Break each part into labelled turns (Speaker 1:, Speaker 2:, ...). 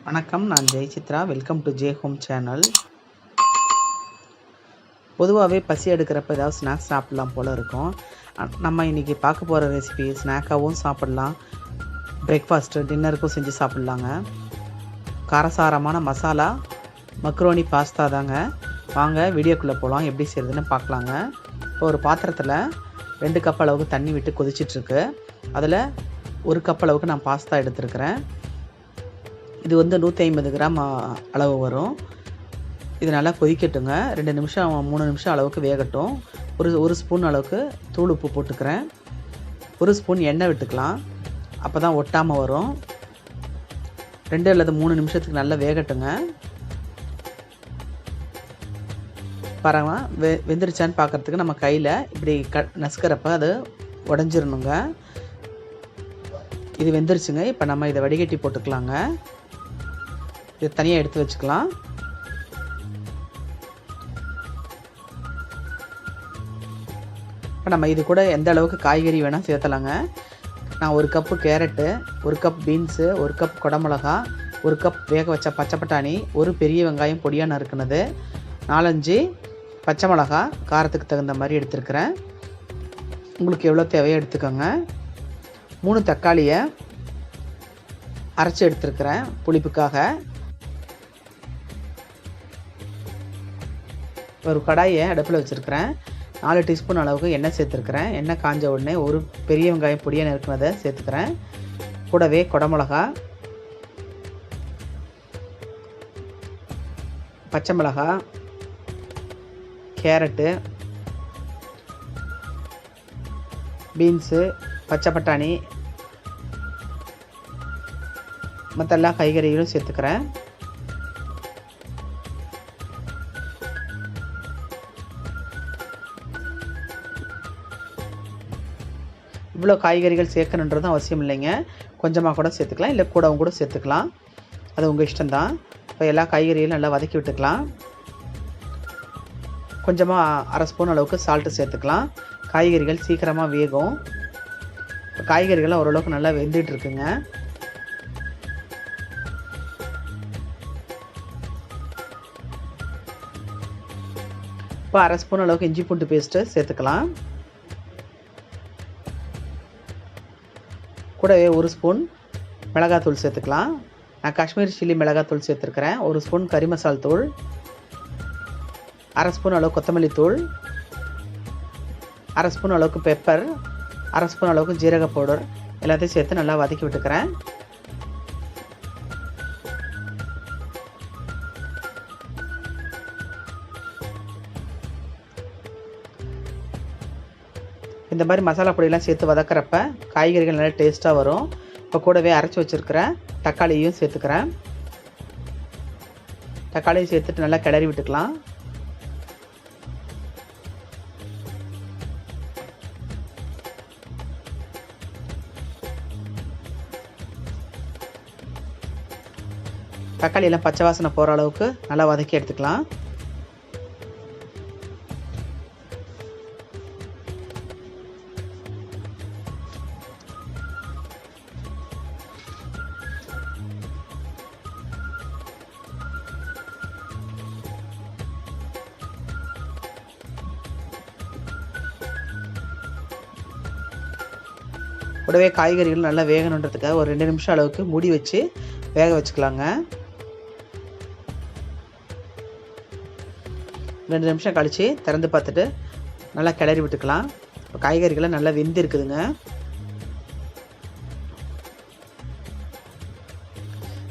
Speaker 1: வணக்கம், நான் Jayachitra. Welcome to J home channel. பொதுவாகவே பசி எடுக்கிறப்ப ஏதாவது ஸ்நாக்ஸ் சாப்பிட்லாம் போல் இருக்கும். நம்ம இன்றைக்கி பார்க்க போகிற ரெசிபி ஸ்நாக்காகவும் சாப்பிட்லாம், பிரேக்ஃபாஸ்ட்டு டின்னருக்கும் செஞ்சு சாப்பிட்லாங்க. காரசாரமான மசாலா மக்ரோனி பாஸ்தா தாங்க. வாங்க வீடியோக்குள்ளே போகலாம், எப்படி செய்கிறதுன்னு பார்க்கலாங்க. இப்போ ஒரு பாத்திரத்தில் 2 கப் அளவுக்கு தண்ணி விட்டு கொதிச்சிட்ருக்கு. அதில் 1 கப் அளவுக்கு நான் பாஸ்தா எடுத்துருக்கிறேன். இது 150 கிராம் அளவு வரும். இது நல்லா கொதிக்கட்டுங்க. 2 நிமிஷம் 3 நிமிஷம் அளவுக்கு வேகட்டும். ஒரு ஸ்பூன் அளவுக்கு தூள் உப்பு போட்டுக்கிறேன். 1 ஸ்பூன் எண்ணெய் விட்டுக்கலாம், அப்போ தான் ஒட்டாமல் வரும். 2 அல்லது 3 நிமிஷத்துக்கு நல்லா வேகட்டுங்க. பாருங்க, வெந்துருச்சான்னு பார்க்குறதுக்கு நம்ம கையில் இப்படி நசுக்கிறப்ப அது உடஞ்சிடணுங்க. இது வெந்துருச்சுங்க. இப்போ நம்ம இதை வடிகட்டி போட்டுக்கலாங்க. இது தனியாக எடுத்து வச்சுக்கலாம். இப்போ நம்ம இது கூட எந்த அளவுக்கு காய்கறி வேணால் சேர்த்தலாங்க. நான் 1 cup carrot, 1 cup beans, 1 cup குடமிளகா, 1 கப் வேக வச்ச பச்சை பட்டாணி, 1 பெரிய வெங்காயம் பொடியாக நறுக்குனது, 4-5 பச்சை மிளகா காரத்துக்கு தகுந்த மாதிரி எடுத்துருக்கிறேன். உங்களுக்கு எவ்வளோ தேவையோ எடுத்துக்கோங்க. 3 தக்காளியை அரைச்சி எடுத்துருக்கிறேன் புளிப்புக்காக. ஒரு கடாயை அடுப்பில் வச்சுருக்கிறேன். 4 டீஸ்பூன் அளவுக்கு எண்ணெய் சேர்த்துருக்கிறேன். எண்ணெய் காஞ்ச உடனே 1 பெரிய வெங்காயம் பொடியாக நறுக்குனதை சேர்த்துக்கிறேன். கூடவே குடமிளகா, பச்சை மிளகா, கேரட்டு, பீன்ஸு, பச்சை பட்டாணி, மற்ற எல்லா காய்கறிகளும் சேர்த்துக்கிறேன். இவ்வளோ காய்கறிகள் சேர்க்கணுன்றதும் அவசியம் இல்லைங்க. கொஞ்சமாக கூட சேர்த்துக்கலாம், இல்லை கூடவும் கூட சேர்த்துக்கலாம். அது உங்கள் இஷ்டம்தான். இப்போ எல்லா காய்கறிகளும் நல்லா வதக்கி விட்டுக்கலாம். கொஞ்சமாக 1/2 ஸ்பூன் அளவுக்கு சால்ட்டு சேர்த்துக்கலாம். காய்கறிகள் சீக்கிரமாக வேகும். இப்போ காய்கறிகள்லாம் ஓரளவுக்கு நல்லா வெந்துட்டுருக்குங்க. இப்போ 1/2 ஸ்பூன் அளவுக்கு இஞ்சி பூண்டு பேஸ்ட்டு சேர்த்துக்கலாம். கூடவே 1 ஸ்பூன் மிளகாத்தூள் சேர்த்துக்கலாம். நான் காஷ்மீர் சில்லி மிளகாத்தூள் சேர்த்துருக்கிறேன். 1 ஸ்பூன் கறி மசால் தூள், 1/2 ஸ்பூன் அளவு கொத்தமல்லி தூள், 1/2 ஸ்பூன் அளவுக்கு பெப்பர், 1/2 ஸ்பூன் அளவுக்கு ஜீரக பவுடர் எல்லாத்தையும் சேர்த்து நல்லா வதக்கி விட்டுக்கிறேன். இந்த மாதிரி மசாலா பொடியெல்லாம் சேர்த்து வதக்கிறப்ப காய்கறிகள் நல்லா டேஸ்ட்டாக வரும். இப்போ கூடவே அரைச்சி வச்சுருக்கிற தக்காளியும் சேர்த்துக்கிறேன். தக்காளியும் சேர்த்துட்டு நல்லா கிளறி விட்டுக்கலாம். தக்காளியெல்லாம் பச்சை வாசனை போகிற அளவுக்கு நல்லா வதக்கி எடுத்துக்கலாம். கூடவே காய்கறிகள் நல்லா வேகணுன்றதுக்காக ஒரு 2 நிமிஷம் அளவுக்கு மூடி வச்சு வேக வச்சுக்கலாங்க. 2 நிமிஷம் கழித்து திறந்து பார்த்துட்டு நல்லா கிளறி விட்டுக்கலாம். இப்போ காய்கறிகள்லாம் நல்லா வெந்து இருக்குதுங்க.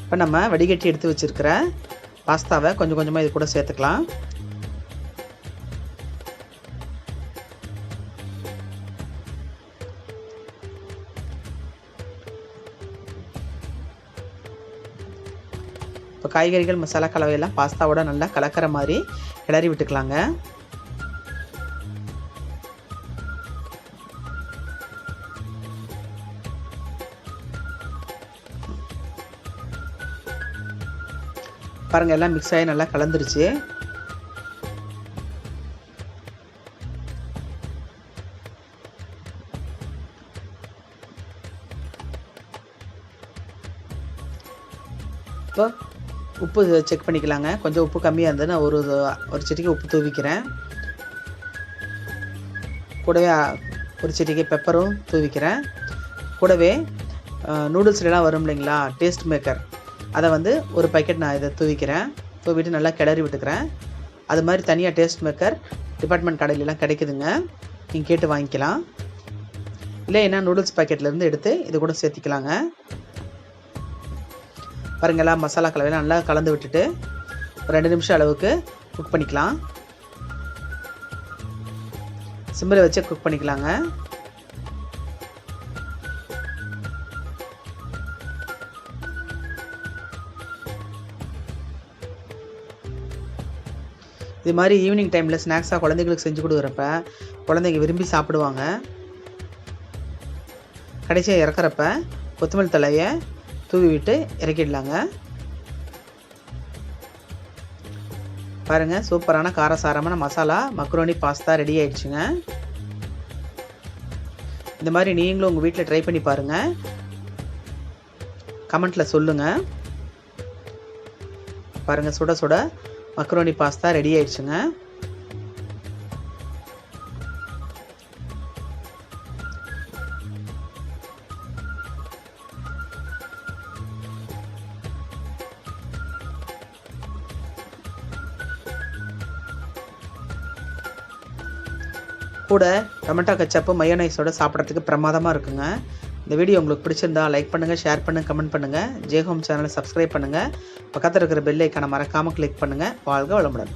Speaker 1: இப்போ நம்ம வடிகட்டி எடுத்து வச்சுருக்கிற பாஸ்தாவை கொஞ்சம் கொஞ்சமாக இது கூட சேர்த்துக்கலாம். இப்போ காய்கறிகள் மசாலா கலவையெல்லாம் பாஸ்தாவோட நல்லா கலக்கிற மாதிரி கிளறி விட்டுக்கலாங்க. பாருங்கள், எல்லாம் மிக்ஸ் ஆகி நல்லா கலந்துருச்சு. இப்போ உப்பு செக் பண்ணிக்கலாங்க. கொஞ்சம் உப்பு கம்மியாக இருந்தது நான் ஒரு சிட்டிகை உப்பு தூவிக்கிறேன். கூடவே ஒரு சிட்டிகை பெப்பரும் தூவிக்கிறேன். கூடவே நூடுல்ஸ்லாம் வரும் இல்லைங்களா, டேஸ்ட் மேக்கர், அதை வந்து ஒரு பாக்கெட் நான் இதை தூவிக்கிறேன். தூவிட்டு நல்லா கிளறி விட்டுக்கிறேன். அது மாதிரி தனியாக டேஸ்ட் மேக்கர் டிபார்ட்மெண்ட் கடையிலலாம் கிடைக்குதுங்க, நீங்கள் கேட்டு வாங்கிக்கலாம். இல்லை என்ன நூடுல்ஸ் பாக்கெட்லேருந்து எடுத்து இது கூட சேர்த்திக்கலாங்க. பாருங்களா, மசாலா கலவையெல்லாம் நல்லா கலந்து விட்டுட்டு ஒரு 2 நிமிஷம் அளவுக்கு குக் பண்ணிக்கலாம். சிம்மில் வச்சு குக் பண்ணிக்கலாங்க. இது மாதிரி ஈவினிங் டைமில் ஸ்நாக்ஸாக குழந்தைங்களுக்கு செஞ்சு கொடுக்குறப்ப குழந்தைங்க விரும்பி சாப்பிடுவாங்க. கடைசியாக இறக்குறப்ப கொத்தமல்லி தழையை தூவி விட்டு இறக்கிடலாங்க. பாருங்கள், சூப்பரான காரசாரமான மசாலா மக்ரோனி பாஸ்தா ரெடி ஆயிடுச்சுங்க. இந்த மாதிரி நீங்களும் உங்கள் வீட்டில் ட்ரை பண்ணி பாருங்கள், கமெண்ட்டில் சொல்லுங்கள். பாருங்கள், சுட சுட மக்ரோனி பாஸ்தா ரெடி ஆயிடுச்சுங்க. கூட டொமேட்டோ கெச்சப்பு மயோனைஸோட சாப்பிட்றதுக்கு பிரமாதமாக இருக்குங்க. இந்த வீடியோ உங்களுக்கு பிடிச்சிருந்தா லைக் பண்ணுங்கள், ஷேர் பண்ணுங்கள், கமெண்ட் பண்ணுங்கள். ஜே ஹோம் சேனலை சப்ஸ்கிரைப் பண்ணுங்கள். பக்கத்தில் இருக்கிற பெல் ஐக்கானை மறக்காமல் கிளிக் பண்ணுங்கள். வாழ்க வளமுடன்.